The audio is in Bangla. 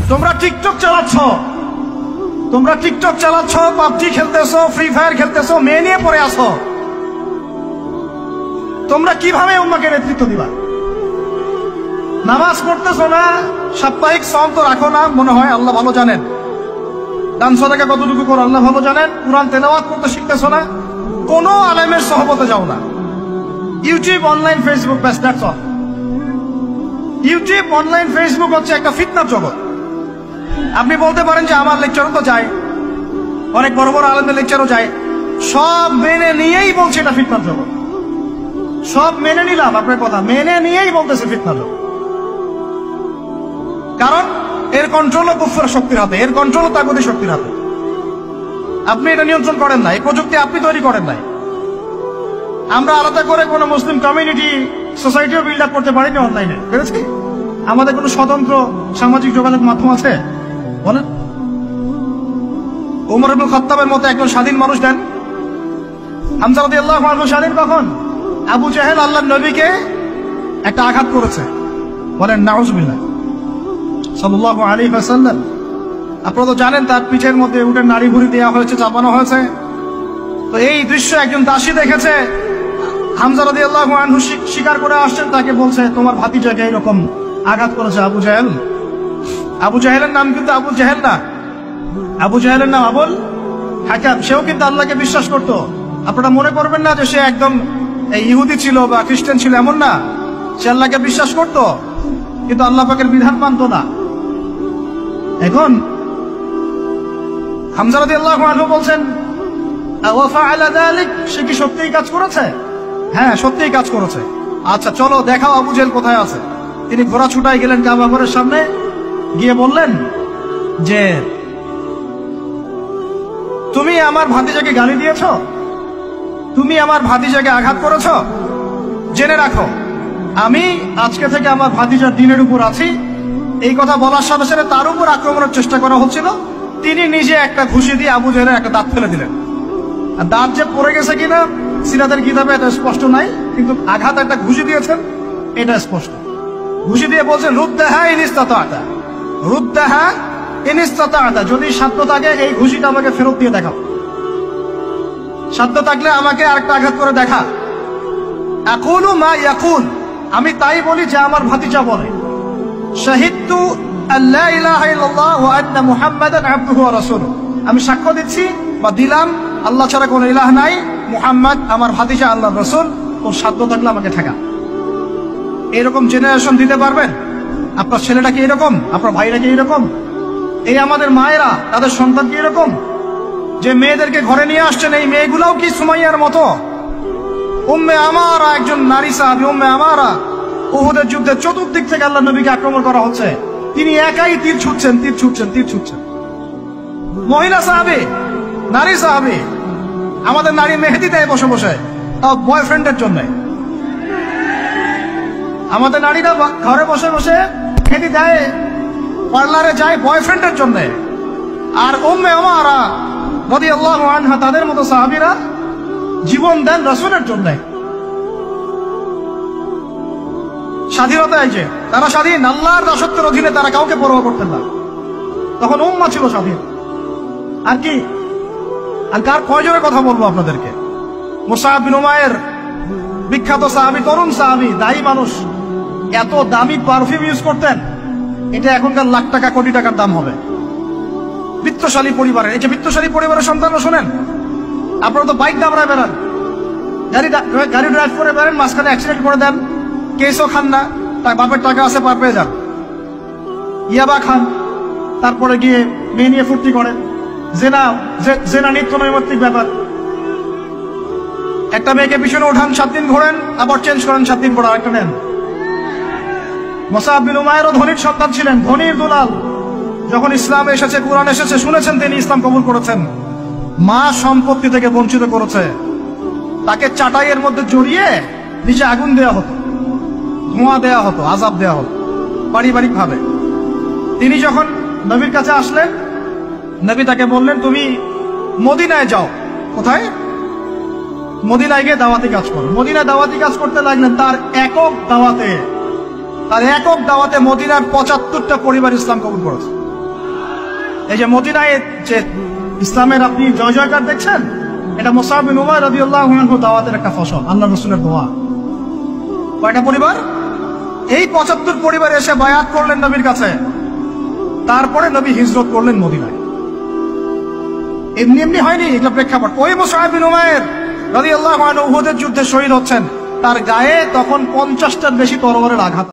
তোমরা টিকটক চালাচ্ছ, পাবজি খেলতেছো, ফ্রি ফায়ার খেলতেছো, মেয়ে নিয়ে পড়ে আসো। তোমরা কিভাবে উম্মাকে নেতৃত্ব দিবা? নামাজ পড়তেছো না, সাপ্তাহিক সওম তো রাখো না মনে হয়, আল্লাহ ভালো জানেন। দান সাদাকা কতটুকু করো আল্লাহ ভালো জানেন। কুরআন তেলাওয়াত করতে শিখতেছো না, কোনো আলেমের সহবতে যাও না। ইউটিউব, অনলাইন, ফেসবুক, ব্যাস that's all. YouTube, online, Facebook হচ্ছে একটা ফিতনার জগৎ। আপনি বলতে পারেন যে আমার লেকচারও তো যায়, অনেক বড় বড় আলেমদের লেকচারও যায়, সব মেনে নিয়েই বলছে এটা ফিতনার জগৎ। সব মেনে নিলাম, আপনার কথা মেনে নিয়েই বলতেছে ফিতনার জগৎ। কারণ এর কন্ট্রোলও কুফরের শক্তির হাতে, এর কন্ট্রোলও তাগুতি শক্তির হাতে। আপনি এটা নিয়ন্ত্রণ করেন নাই, এই প্রযুক্তি আপনি তৈরি করেন নাই। আমরা আলাদা করে কোনো মুসলিম কমিউনিটি, সোসাইটিও বিল্ড আপ করতে পারিনি অনলাইনে, পেরেছি? আমাদের কোনো স্বতন্ত্র সামাজিক যোগাযোগ মাধ্যম আছে বলেন? ওমর ইবনে খাত্তাবের মতো একজন স্বাধীন মানুষ দেন। হামজা রাদিয়াল্লাহু আনহু স্বাধীন কখন? আবু জাহেল আল্লাহর নবীকে একটা আঘাত করেছে, বলেন নাউজুবিল্লাহ, সাল্লাল্লাহু আলাইহি ওয়াসাল্লাম। আপনারা তো জানেন তার পিঠের মধ্যে উটের নাড়ি ভুড়ি দেওয়া হয়েছে, চাপানো হয়েছে। তো এই দৃশ্য একজন দাসী দেখেছে, হামজা রাদিয়াল্লাহু আনহু স্বীকার করে আসছেন, তাকে বলছে তোমার ভাতিজাকে এরকম আঘাত করেছে আবু জাহেল। আবু জাহেলের নাম কিন্তু আবু জাহেল না, আবু জাহেলের নাম আবুল হাকাম। সেও কিন্তু আল্লাহকে বিশ্বাস করতো। আপনারা মনে করবেন না যে সে একদম ইহুদি ছিল বা খ্রিস্টান ছিল, এমন না। সে আল্লাহকে বিশ্বাস করতো, কিন্তু আল্লাহ পাকের বিধান মানত না। এখন হামজা রাদিয়াল্লাহু আনহু বলছেন ওয়া ফাআলা যালিক, সে কি সত্যিই কাজ করেছে? হ্যাঁ, সত্যিই কাজ করেছে। আচ্ছা চলো দেখাও আবু জাহেল কোথায় আছে। তিনি ঘোড়া ছুটাই গেলেন কাবা ঘরের সামনে, গিয়ে বললেন যে তুমি আমার ভাতিজাকে গালি দিয়েছ, তুমি আমার ভাতিজাকে আঘাত করেছ, জেনে রাখো আমি আজকে থেকে আমার ভাতিজার দিনের উপর আছি। এই কথা বলার সাথে সাথে তার উপর আক্রমণের চেষ্টা করা হচ্ছিল। তিনি নিজে একটা ঘুষি দিয়ে আবু জাহেলের একটা দাঁত ফেলে দিলেন। আর দাঁত যে পড়ে গেছে কিনা সিরাতের কিতাবে এটা স্পষ্ট নাই, কিন্তু আঘাত একটা ঘুষি দিয়েছেন এটা স্পষ্ট। ঘুষি দিয়ে বলছেন রুদ্দাহা ইন ইসতাতা, রুদ্দাহা ইন ইসতাতা, যদি সাধ্য থাকে এই ঘুষিটা আমাকে ফেরত দিয়ে দেখাও, সাধ্য থাকলে আমাকে আরেকটা আঘাত করে দেখা। আকুলু মা ইয়াকুল, আমি তাই বলি যে আমার ভাতিজা বলে। শাহিদতু আল্লা ইলাহা ইল্লাল্লাহ ওয়া আন্না মুহাম্মাদান আবদুহু ওয়া রাসূলুহু, আমি সাক্ষ্য দিচ্ছি বা দিলাম আল্লাহ ছাড়া কোনো ইলাহ নাই, মুহাম্মদ আমার ভাতিজা আল্লাহর রাসূল। তোর সাধ্য থাকলে আমাকে ঠেকা। এরকম জেনারেশন দিতে পারবেন? আপনার ছেলেটা কি এরকম? আপনার ভাইরা কি এরকম? এই আমাদের মায়েরা তাদের সন্তান কি এরকম? যে মেয়েদেরকে ঘরে নিয়ে আসছেন, এই মেয়েগুলোও কি সুমাইয়ার মতো? উম্মে আমারা একজন নারী সাহাবী, উম্মে আমারা উহুদের যুদ্ধে চতুর্দিক থেকে আল্লাহ নবীকে আক্রমণ করা হচ্ছে, তিনি একাই তীর ছুটছেন। মহিলা সাহাবী, নারী সাহাবী। আমাদের নারী মেহেদি দেয় বসে বসে, তাও বয়ফ্রেন্ডের জন্য। আমাদের নারীরা ঘরে বসে বসে মেহেদি দেয়, পার্লারে যায় বয়ফ্রেন্ডের জন্য। আর উম্মে আমারা রাদিয়াল্লাহু আনহা, তাদের মতো সাহাবীরা জীবন দেন রাসূলের জন্য। স্বাধীনতা এই যে তারা স্বাধীন, আল্লাহর দাসত্বের অধীনে তারা কাউকে পরোয়া করতেন না। তখন উম্মাহ ছিল স্বাধীন। আর কি, আর কার কয়জনের কথা বলবো আপনাদেরকে? মুসআব বিন উমাইর, বিখ্যাত সাহাবী, তরুণ সাহাবী, দায়ী মানুষ, এত দামি পারফিউম ইউজ করতেন, এটা এখনকার লাখ টাকা কোটি টাকার দাম হবে। বিত্তশালী পরিবারের, এই যে বিত্তশালী পরিবারের সন্তানরা শোনেন, আপনারা তো বাইক দামড়ায় বেড়ান, গাড়ি ড্রাইভ করে বেড়ান, মাঝখানে অ্যাক্সিডেন্ট করে দেন, কেসও খান না, তার বাপের টাকা আছে পার পেয়ে যান। ইয়াবা খান, তারপরে গিয়ে মেয়ে নিয়ে ফুর্তি করেন। জেনা নিত্য নৈমিত্তিক ব্যাপার। একটা মেয়েকে পিছনে ওঠান, 7 দিন ঘোরেন, আবার চেঞ্জ করেন, 7 দিন পর আরেকটা নেন। মুসআব বিন উমাইরও ধনীর সন্তান ছিলেন, ধনীর দুলাল। যখন ইসলাম এসেছে, কুরআন এসেছে, শুনেছেন তিনি ইসলাম কবুল করেছেন। মা সম্পত্তি থেকে বঞ্চিত করেছে, তাকে চাটাইয়ের মধ্যে জড়িয়ে নিচে আগুন দেওয়া হতো, ধোঁয়া দেওয়া হতো, আযাব দেওয়া হতো পারিবারিক ভাবে। তিনি যখন নবীর কাছে আসলেন, নবী তাকে বললেন তুমি মদিনায় যাও। কোথায়? মদিনায় গিয়ে দাওয়াতি কাজ করো। মদিনায় দাওয়াতি কাজ করতে লাগলেন। তার একক দাওয়াতে মদিনার ৭৫টা পরিবার ইসলাম কবুল করেছে। এই যে মদিনায় যে ইসলামের আপনি জয় জয়কার দেখছেন, এটা মুসআব বিন উমাইর রাদিয়াল্লাহু আনহু দাওয়াতের একটা ফসল, আল্লাহ রাসূলের দোয়া। কয়টা পরিবার? এই ৭৫ পরিবার এসে বায়াত করলেন নবীর কাছে। তারপরে নবী হিজরত করলেন মদিনায়। এমনি এমনি হয়নি, এগুলো প্রেক্ষাপট। ওই মুসআব বিন উমাইর রাদিয়াল্লাহু আনহু উহুদের যুদ্ধে শহীদ হচ্ছেন, তার গায়ে তখন ৫০টার বেশি তরবারের আঘাত।